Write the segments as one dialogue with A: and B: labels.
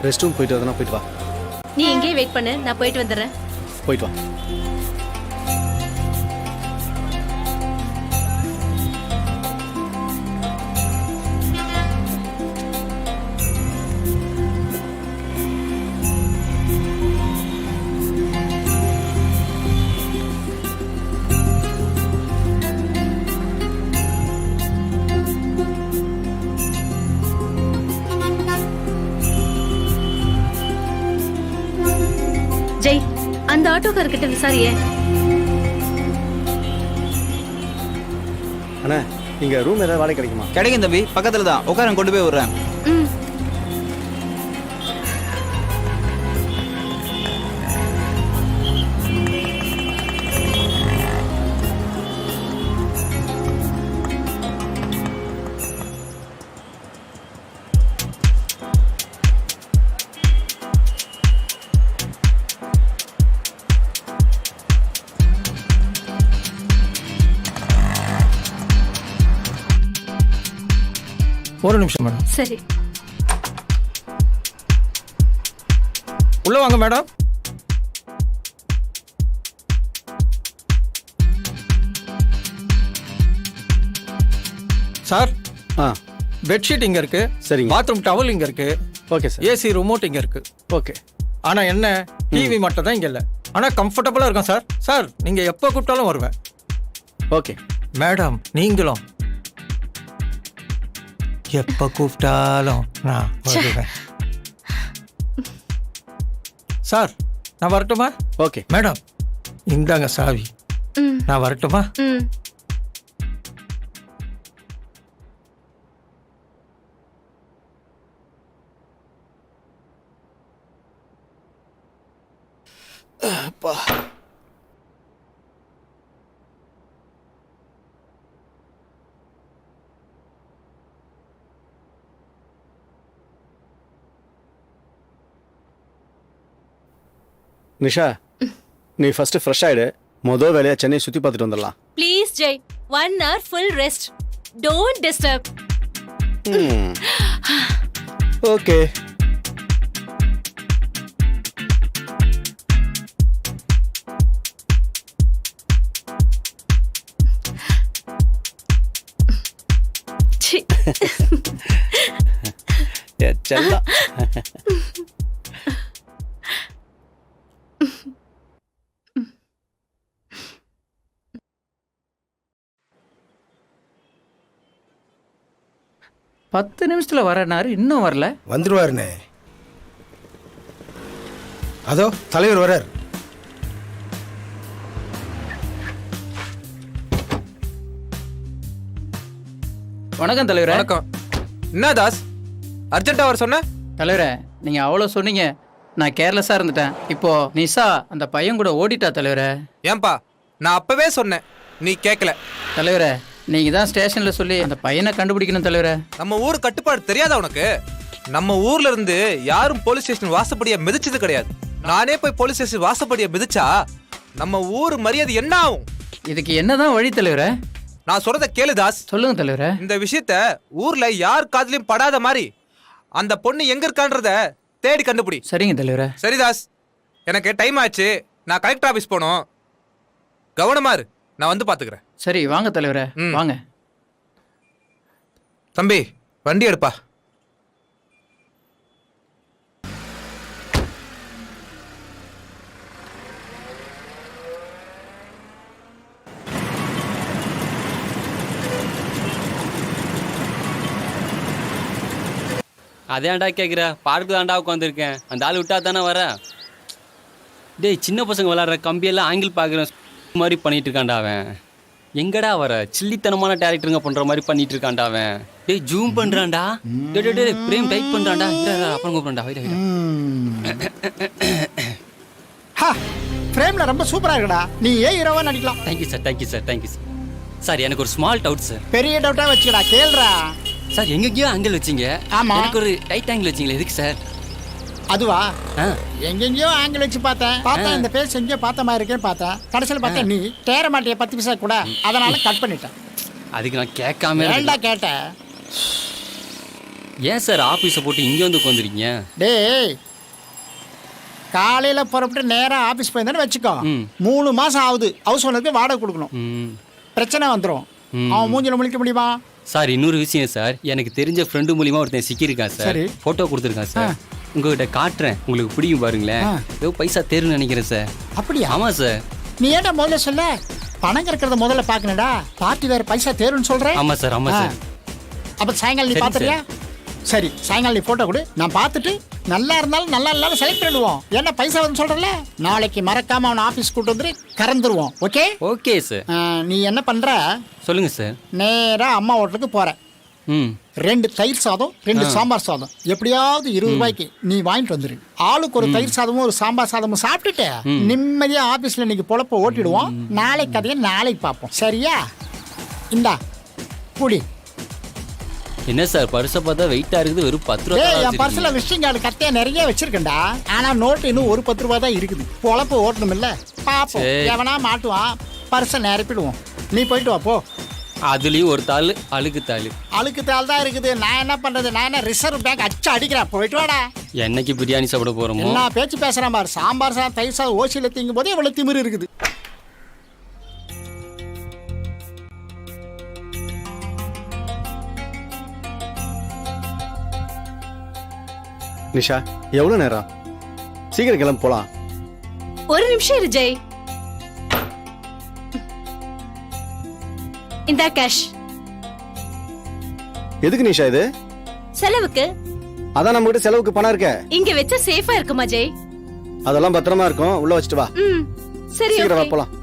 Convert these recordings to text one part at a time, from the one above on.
A: Rest room போயிட்டு வரதுனா போயிட்டு வா.
B: நீ எங்கேயே வெயிட் பண்ணு, நான் போயிட்டு வந்துடுறேன்.
A: போயிட்டு வா.
B: ஜெய், அந்த ஆட்டோக்காரர்கிட்ட விசாரியே.
A: அண்ணா இங்க ரூம் ஏதாவது வாடகை கிடைக்குமா?
C: கிடைக்கும் தம்பி, பக்கத்துல தான். உட்கார கொண்டு போய் விடுறேன்.
B: ம்.
D: ஒரு நிமிஷம் மேடம்.
B: சரி.
D: உள்ள வாங்க மேடம். சார், பெட்ஷீட் இங்க இருக்கு.
A: சரிங்க.
D: பாத்ரூம் டவல் இங்க இருக்கு.
A: Okay sir.
D: ஏசி ரிமோட் இங்க இருக்கு.
A: ஓகே.
D: ஆனா என்ன, டிவி மட்டும் தான் இங்க இல்ல. ஆனா கம்ஃபர்டபுளா இருக்கும் சார். சார், நீங்க எப்போ கூப்பிட்டாலும் வருவேன்.
A: ஓகே.
D: மேடம், நீங்களும் எப்ப கூப்பிட்டாலும் நான் வருவேன். சார், நான் வரட்டுமா?
A: ஓகே.
D: மேடம், இந்தாங்க சாவி.
B: ம்.
D: நான் வரட்டுமா?
B: ம்.
A: அப்பா. நிஷா, நீ ஃபர்ஸ்ட் ஃப்ரெஷ் ஆயிடு. மொதல் வேலையா சென்னை சுத்தி பார்த்துட்டு வந்துடலாம்.
B: Please Jai, 1 hour full rest. Don't disturb.
A: Okay. செல்ல.
E: பத்து நிமிஷத்துல வரனாரு, இன்னும் வரல.
F: வந்துருவாருண்ணே. அதோ தலைவர் வரார்.
E: வணக்கம் தலைவரே.
C: வணக்கம். என்ன தாஸ், அர்ஜென்ட்டா வர சொன்ன?
E: தலைவரே, நீங்க அவ்வளோ சொன்னீங்க, நான் கேர்லெஸ்ஸா இருந்துட்டேன். இப்போ நிஷா அந்த பையன் கூட ஓடிட்டா தலைவரே.
C: ஏன்பா, நான் அப்பவே சொன்னேன், நீ கேட்கல.
E: தலைவரே, நீங்க தான் ஸ்டேஷன்ல சொல்லி அந்த பையனை கண்டுபிடிக்கணும் தலைவரே.
C: நம்ம ஊர் கட்டுப்பாடு தெரியாதா உனக்கு? நம்ம ஊர்ல இருந்து யாரும் போலீஸ் ஸ்டேஷன் வாசப்படியா மிதிச்சது கிடையாது. நானே போய் போலீஸ் ஸ்டேஷன் வாசப்படியா மிதிச்சா நம்ம ஊர் மரியாதை என்ன ஆகும்?
E: இதுக்கு என்னதான் வழி தலைவரே?
C: நான் சொல்றத கேளு தாஸ்.
E: சொல்லுங்க தலைவரே.
C: இந்த விஷயத்த ஊர்ல யார் காதுலயும் படாத மாதிரி அந்த பொண்ணு எங்க இருக்கான்றத தேடி கண்டுபிடி.
E: சரிங்க தலைவரே.
C: சரி தாஸ், எனக்கு டைம் ஆச்சு, நான் கலெக்டர் ஆபீஸ் போகணும். கவனமா இரு, நான் வந்து பாத்துக்கிறேன்.
E: சரி வாங்க தலைவரே. வாங்க
C: தம்பி, வண்டி எடுப்பா.
G: அதேண்டா கேட்குற, பார்க்கு தாண்டா உட்காந்துருக்கேன். அந்த ஆள் விட்டா தானே வர. டேய், சின்ன பசங்க விளாட்ற கம்பியெல்லாம் ஆங்கிள் பார்க்குறேன் மாதிரி பண்ணிட்டு இருக்கான்டா அவன். எங்கடா வர, சில்லித்தனமான டேரக்டருங்க பண்ணுற மாதிரி பண்ணிட்டு இருக்கான்டா அவன். டேய், ஜூம் பண்ணுறான்டா. டே பிரேம் டைப் பண்ணுறான்டா. அப்புறம் கூப்பிட்றான்டா.
H: ஃப்ரேம்ல ரொம்ப சூப்பரா இருக்குடா. நீ ஏன் ஹீரோவா நடிக்கலாம்.
G: Thank you sir, thank you sir, thank you sir. Sir, எனக்கு ஒரு ஸ்மால் டவுட் சார்.
H: பெரிய டவுட்டா வச்சுக்கடா, கேளுடா.
G: சார், எங்கேயோ ஆங்கிள் வச்சிங்க.
H: ஆமா.
G: எனக்கு ஒரு டைட் ஆங்கிள் வச்சிங்களா, எதுக்கு சார்?
H: அதுவா, எங்கெங்கயோ ஆங்கிள் வச்சு பார்த்தேன். இந்த பேஸ் எங்கேயோ பார்த்த மாதிரி இருக்கேன்னு பார்த்தேன். கடைசியில் பார்த்தேன் நீ தேர மாட்டிய 10 பைசா கூட, அதனால கட் பண்ணிட்டேன்.
G: அதுக்கு நான் கேட்காம
H: ஏன்டா கேட்டேன்?
G: ஏன் சார் ஆஃபீஸை போட்டு இங்கே வந்து உட்காந்துருக்கீங்க?
H: டேய் காலையில் புறப்பட்டு நேராக ஆஃபீஸ் போயிருந்தேன்னு வச்சுக்கோ, 3 மாதம் ஆகுது ஹவுஸ் ஓனருக்கு வாடகை கொடுக்கணும்.
G: ம்
H: பிரச்சனை வந்துடும். அவன் மூஞ்சில முழிக்க முடியுமா?
G: சார் இன்னொரு விஷயம் சார், எனக்கு தெரிஞ்ச ஃப்ரெண்டு மூலியமா ஒருத்தன் சிக்கியிருக்கான் சார்.
H: சரி.
G: ஃபோட்டோ கொடுத்துருக்கான் சார். உங்ககிட்ட காட்டுறேன், உங்களுக்கு பிடிக்கும் பாருங்களேன். ஏதோ பைசா தேருன்னு நினைக்கிறேன் சார்.
H: அப்படியா?
G: ஆமாம் சார்.
H: நீ ஏன்டா முதல்ல சொல்ல? பணம் இருக்கிறத முதல்ல பார்க்கணுடா. பார்ட்டி வேற பைசா தேருன்னு சொல்கிறேன்.
G: ஆமாம் சார், ஆமாம் சார்.
H: அப்போ சாயங்காலம் நீ
G: சரி,
H: பார்த்துறியா? சரி, சாயங்காலம் நீ ஃபோட்டோ கொடு, நான் பார்த்துட்டு நல்லா இருந்தாலும் நல்லா இல்லாலும் செலக்ட் பண்ணிடுவோம். ஏன்னா பைசா வந்து சொல்கிறல, நாளைக்கு மறக்காம அவனை ஆஃபீஸ் கூட்டு வந்து கறந்துருவோம். Okay
G: okay sir.
H: நீ என்ன பண்ணுற?
G: சொல்லுங்கள் சார்.
H: நேராக அம்மா ஹோட்டலுக்கு போகிற.
G: ம்
H: 2 தயிர் சாதம் 2 சாம்பார் சாதம் எப்படியாவது 20 ரூபாய்க்கு நீ வாங்கிட்டு வந்துரு. ஆளுக்கு ஒரு தயிர் சாதமும் ஒரு சாம்பார் சாதமும் சாப்பிட்டுட்டு நிம்மதியா ஆபீஸ்ல இன்னைக்கு பொழப்ப ஓட்டிடுவோம். நாளைக்கு கதையை நாளைக்கு பார்ப்போம். சரியா? இந்தா குடி.
G: என்ன சார் பர்ஸை பார்த்தா வெயிட்டாக இருக்குது, வெறும் 10 ரூபா
H: ஏய், என்
G: தான்
H: பர்ஸ்ல விசிட்டிங் கார்டு கத்தையா நிறைய வச்சிருக்கேன்டா. ஆனா நோட்டு இன்னும் ஒரு 10 ரூபா தான் இருக்குது. பொழப்ப ஓட்டணும் இல்ல, பாப்போம்.
G: சரி.
H: எவனா மாட்டுவான், பர்ஸை நிரப்பிடுவோம். நீ போயிட்டு வா போ.
G: அதுலேயும் ஒரு தாள் அழுக்கு தாள்.
H: அழுக்கு தாள் தான் இருக்குது. நான் என்ன பண்றது? நான் என்ன ரிசர்வ் பேங்க் அச்சு அடிக்கிறேன். போயிட்டு வாடா.
G: என்னைக்கு பிரியாணி சாப்பிட போகிறோமோ.
H: என்ன பேச்சு பேசுறேன் பாரு. சாம்பார் சாதம் தயிர் சாதம் ஓசியில திங்கும் போதே இவ்வளவு திமிரு இருக்குது.
A: நிஷா எவ்வளோ நேரம்? சீக்கிரம் கிளம்பி போலாம்.
B: ஒரு நிமிஷம் இரு ஜெய். இந்தா கேஷ்.
A: எதுக்கு நிஷா இது?
B: செலவுக்கு.
A: அதான் நம்ம கிட்ட செலவுக்கு பணம் இருக்க.
B: இங்க வச்சா சேஃபா இருக்குமா ஜெய்?
A: அதெல்லாம் பத்திரமா இருக்கும். உள்ள வச்சுட்டு வா.
B: ம் சரி,
A: சீக்கிரம் வா
B: ஓகே.
A: போலாம்.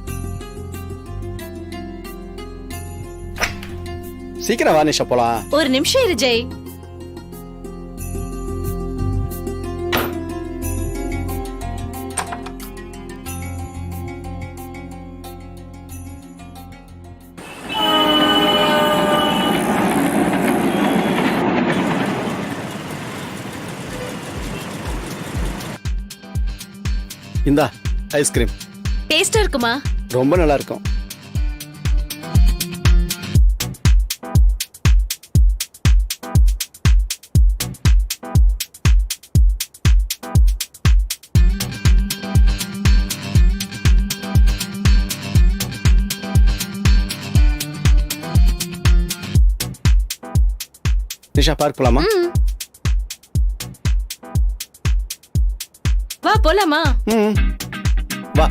A: சீக்கிரம் வா நிஷா போலாம்.
B: ஒரு நிமிஷம் இரு ஜெய்.
A: இந்தா ஐஸ்கிரீம்.
B: டேஸ்டா இருக்குமா?
A: ரொம்ப நல்லா இருக்கும். நிஷா பார்க் போலாமா?
B: வா போலாமா?
A: ம் வா.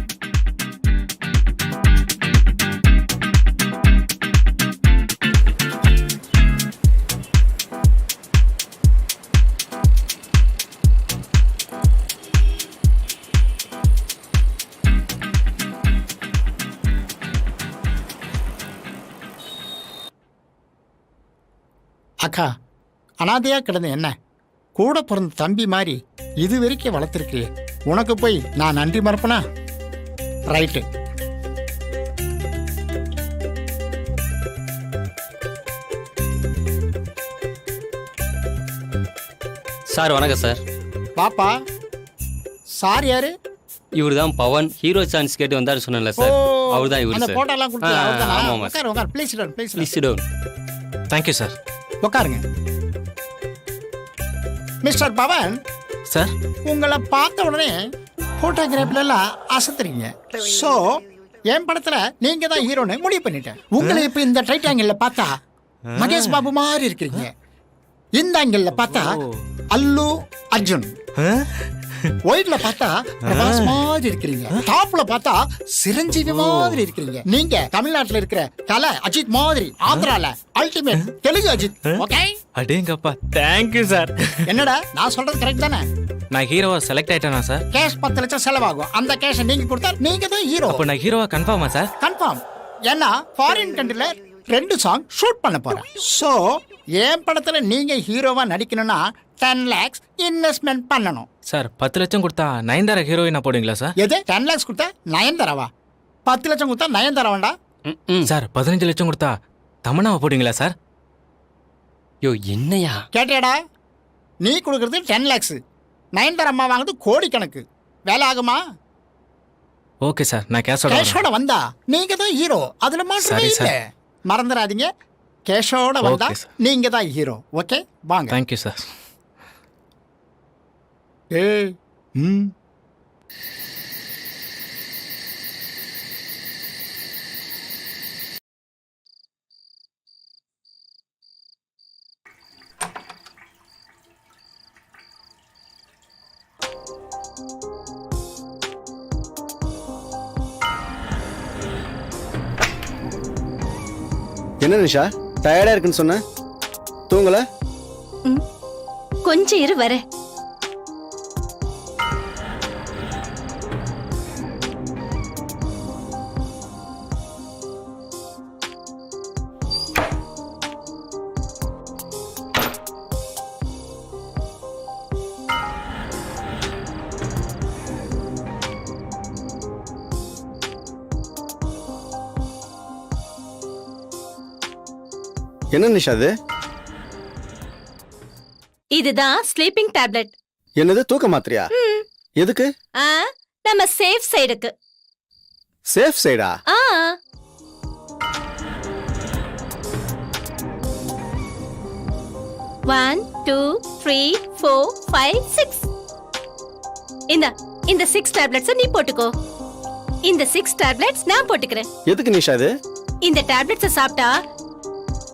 H: அக்கா, அனாதையா கிடந்த என்ன கூட பிறந்த தம்பி மாதிரி இது வரைக்கும் வளர்த்துருக்கு. உனக்கு போய் நான் நன்றி மறப்பனா? ரைட்டு.
G: சார் வணக்கம் சார்.
H: பாப்பா சார் யாரு?
G: இவர் தான் பவன். ஹீரோ சான்ஸ் கேட்டு வந்தாரு சொன்னேன்ல சார், அவர் தான் இவர்
H: அந்த
G: சார்.
H: போட்டோ எல்லாம் கொடுத்து
G: ஆமாம்
H: உட்காரு உட்காரு. Please please
G: please down.
C: Thank you sir.
H: உட்காருங்க. மிஸ்டர் பவன்
C: சார்
H: உங்களை பார்த்த உடனே போட்டோகிராஃபில எல்லாம் அசத்துறீங்க. ஸோ என் படத்துல நீங்க தான் ஹீரோன்னு முடிவு பண்ணிட்டேன். உங்களை இப்ப இந்த ரைட் ஆங்கிள் பார்த்தா மகேஷ் பாபு மாதிரி இருக்கிறீங்க. இந்த ஆங்கிள் பார்த்தா அல்லு அர்ஜுன், ஒயிட்ல பார்த்தா பிரபாஸ் மாதிரி இருக்கிறீங்க, டாப்ல பார்த்தா சிரஞ்சீவி மாதிரி இருக்கிறீங்க. நீங்க தமிழ்நாட்டுல இருக்கிற தல அஜித் மாதிரி, ஆந்திரால அல்டிமேட் தெலுங்கு அஜித். ஓகே?
C: அடேங்கப்பா தேங்க்யூ சார்.
H: என்னடா நான் சொல்றது கரெக்ட் தானே?
C: நான் ஹீரோவா செலக்ட் ஆயிட்டேனா சார்?
H: கேஷ் 10 லட்சம் செலவாகும். அந்த கேஷை நீங்க கொடுத்தா நீங்க தான் ஹீரோ.
C: அப்போ நான் ஹீரோவா கன்ஃபார்மா சார்?
H: கன்ஃபார்ம். ஏன்னா ஃபாரின் கண்ட்ரில 2 சாங் ஷூட் பண்ண போறேன். சோ என் படத்துல நீங்க ஹீரோவா நடிக்கணும்னா 10 lakhs இன்வெஸ்ட்மெண்ட் பண்ணணும்.
C: சார் 10 லட்சம் கொடுத்தா நயன்தாரா ஹீரோயினா போடுவீங்களா சார்?
H: எது 10 lakhs கொடுத்தா நயன்தாராவா? 10 லட்சம் கொடுத்தா நயன்தாரா வேண்டா?
C: சார் 15 லட்சம் கொடுத்தா தமன்னாவை போடுவீங்களா சார்?
G: யோ என்னையா
H: கேட்டியாடா? நீ கொடுக்கறது 10 lakhs, நயன்தாரா அம்மா வாங்குறது கோடிக்கணக்கு. வேலை ஆகுமா?
C: ஓகே சார், நான் கேஷோட
H: கேஷோட வந்தா நீங்க தான் ஹீரோ. அதுல மாற்றமே
C: சரி,
H: இல்ல.
C: சார்.
H: மறந்துடாதீங்க, கேஷோட வந்தா
I: Okay, sir.
H: நீங்க தான் ஹீரோ. ஓகே வாங்க.
I: Thank you sir.
H: ஏய்
A: என்ன நிஷா டயர்டா இருக்குன்னு சொன்ன, தூங்கல?
B: கொஞ்சம் இரு வரேன்.
A: என்ன நிஷா அது?
B: இதுதான் ஸ்லீப்பிங் டேப்லெட்.
A: என்னது, தூக்க மாத்திரையா? எதுக்கு?
B: நம்ம சேஃப் சைடுக்கு.
A: சேஃப் சைடா?
B: ஆ 1 2 3 4 5 6. இந்த 6 டேப்லெட்ஸ் நீ போட்டுக்கோ. இந்த 6 டேப்லெட்ஸ் நான் போட்டுக்கிறேன்.
A: எதுக்கு நிஷா இது?
B: இந்த டேப்லெட்ஸ் சாப்பிட்டா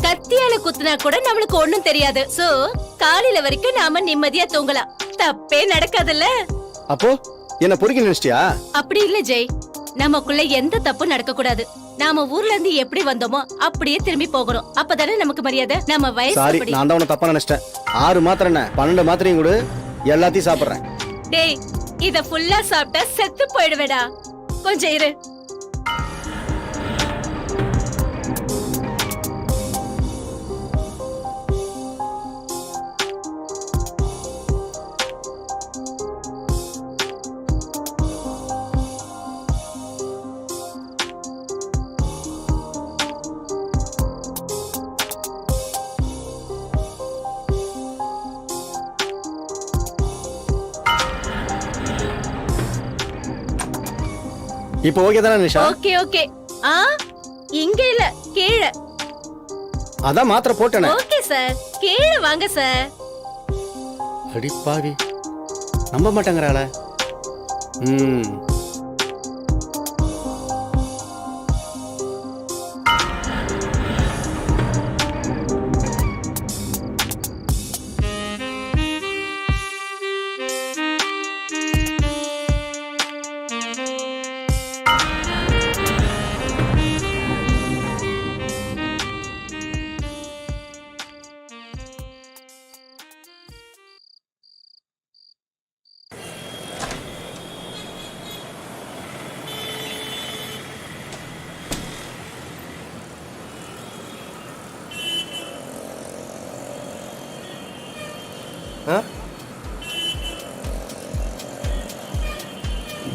B: கத்தியால குத்துனா கூட நம்மளுக்கு ஒண்ணும் தெரியாது. சோ காலையில வரைக்கும் நாம நிம்மதியா தூங்கலாம். தப்பே நடக்காதுல்ல.
A: அப்போ என்ன பொறுக்கி நினைச்சிட்டியா?
B: அப்படி இல்ல ஜெய், நமக்குள்ள எந்த தப்பும் நடக்க கூடாது. நாம ஊர்ல இருந்து எப்படி வந்தோமோ அப்படியே திரும்பி போகணும். அப்பதானே நமக்கு மரியாதை. நம்ம வயசு
A: சாரி,
B: அப்படி.
A: நான் தான் உன்னை தப்பா நினைச்சிட்டேன். 6 மாத்திரை என்ன 12 மாத்திரையும் கூட எல்லாத்தையும் சாப்பிடுறேன்.
B: டேய், இத ஃபுல்லா சாப்பிட்டா செத்து போயிடுவேடா. கொஞ்சம் இரு.
A: இப்போ ஓகே தானே நிஷா?
B: Okay okay. இங்க இல்ல, கீழே.
A: அதான் மாத்திரை போட்டேனே.
B: ஓகே சார், கீழே வாங்க சார்.
A: அடி பாவி, நம்ப மாட்டேங்கறாள.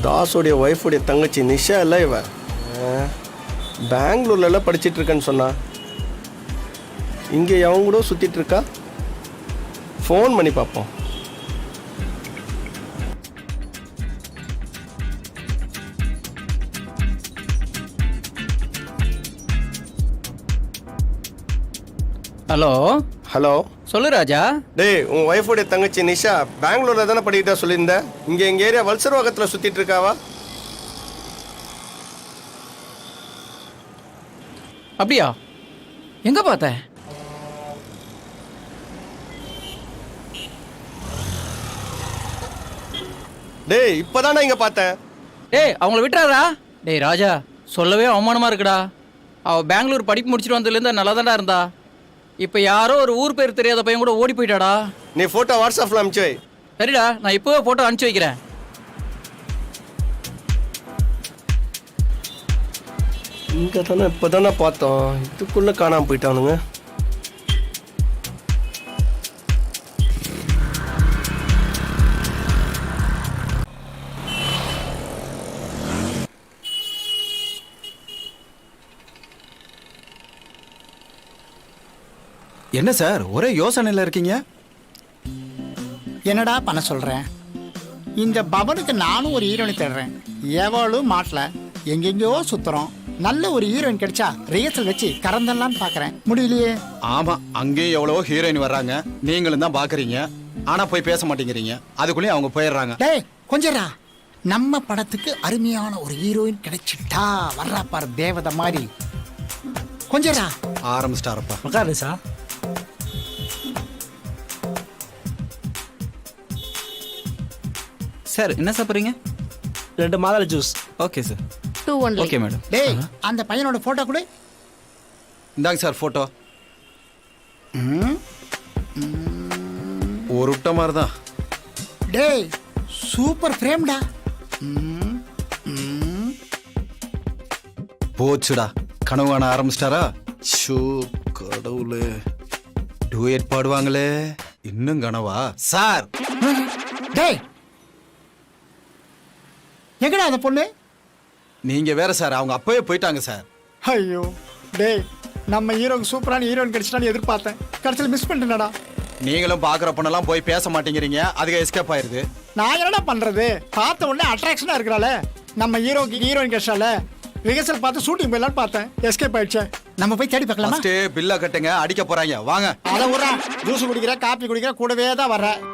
J: தாஸோடைய ஒய்ஃபுடைய தங்கச்சி நிஷா இல்லை இவ. பெங்களூர்ல படிச்சிட்டு இருக்கேன்னு சொன்னா. இங்கே அவங்க கூட சுத்திட்டு இருக்கா. ஃபோன் பண்ணி பார்ப்போம்.
E: ஹலோ
J: ஹலோ,
E: சொல்லு ராஜா.
J: டேய், உன் ஒய்ஃபுடைய தங்கச்சி நிஷா பெங்களூர்ல தானே படிக்கிட்டா சொல்லியிருந்த. இங்கே எங்கள் ஏரியா வல்சர்வாக்கத்தில் சுத்திட்டு இருக்காவா?
E: அப்படியா? எங்க பார்த்த?
J: டேய், இப்போதானே இங்கே பார்த்தேன்.
E: டேய், அவங்கள விட்டுறாரா? டேய் ராஜா, சொல்லவே அவமானமா இருக்குடா. அவ பெங்களூர் படிப்பு முடிச்சிட்டு வந்ததுலேருந்து நல்லா தான்டா இருந்தா. இப்போ யாரோ ஒரு ஊர் பேர் தெரியாத பையன் கூட ஓடி போயிட்டாடா.
J: நீ ஃபோட்டோ வாட்ஸ்அப்பில் அனுப்பிச்சு வை.
E: சரிடா, நான் இப்போவே ஃபோட்டோ அனுப்பிச்சு வைக்கிறேன்.
J: இங்கே தானே இப்போ தானே பார்த்தோம். இதுக்குள்ளே காணாமல் போயிட்டானுங்க.
K: என்ன சார் ஒரே யோசனையில் இருக்கீங்க?
H: என்னடா பண்ண சொல்றேன்? இந்த பவனுக்கு நானும் ஒரு ஹீரோனி தேடுறேன். எவளும் மாட்டல, எங்கெங்கயோ சுத்துறோம். நல்ல ஒரு ஹீரோயின் கிடைச்சா ரிஹர்சல் வச்சு கறந்தெல்லாம் பாக்குறேன், முடியலையே.
K: ஆமா, அங்கேயும் எவ்வளவோ ஹீரோயின் வர்றாங்க, நீங்களும் தான் பாக்குறீங்க. ஆனா போய் பேச மாட்டேங்கிறீங்க. அதுக்குள்ளேயும் அவங்க போயிடுறாங்க.
H: டேய் கொஞ்சரா, நம்ம படத்துக்கு அருமையான ஒரு ஹீரோயின் கிடைச்சிட்டா வர்றா பாரு தேவதை மாதிரி. கொஞ்சரா
K: ஆரம்பிச்சிட்டாரப்பா.
F: உட்காரு சார்.
K: சார் என்ன சாப்பிட்றீங்க?
F: 2 மாதுளை juice.
K: Okay sir.
B: 2 only.
K: Okay madam.
H: டேய் அந்த பையனோட போட்டோ கொடு.
K: இந்தாங்க சார் போட்டோ. ஒரு விட்ட மாதிரி தான்.
H: டேய் சூப்பர் ஃப்ரேம்டா.
K: போச்சுடா, கனவு காண ஆரம்பிச்சிட்டாரா? ஷோ கடவுளே, டூயட் பாடுவாங்களே, இன்னும் கனவா சார்?
H: டேய் எங்கடா அந்த பொண்ணு?
K: நீங்க வேற சார், அவங்க அப்பவே போயிட்டாங்க சார்.
H: ஐயோ டேய், நம்ம ஹீரோக்கு சூப்பரான ஹீரோயின் கிடைச்சிட்டான்னு எதிர்பார்த்தேன், கடைசியில் மிஸ் பண்ணிட்டேனடா.
K: நீங்களும் பாக்குற பொண்ணெல்லாம் போய் பேச மாட்டேங்கிறீங்க, அதுக்கு எஸ்கேப் ஆயிருது.
H: நான் என்னடா பண்றது? பார்த்த உடனே அட்ராக்ஷனா இருக்கிறாளே நம்ம ஹீரோக்கு ஹீரோயின் கிடைச்சால, ரிஹர்சல் பார்த்து ஷூட்டிங் போயிடலான்னு பார்த்தேன், எஸ்கேப் ஆயிடுச்சு. நம்ம போய் தேடி பார்க்கலாமா?
K: ஃபர்ஸ்ட் பில்ல கட்டுங்க, அடிக்க போறாங்க, வாங்க.
H: அதை விட்றா, ஜூஸ் குடிக்கிற காப்பி குடிக்கிற கூடவே தான் வர்ற.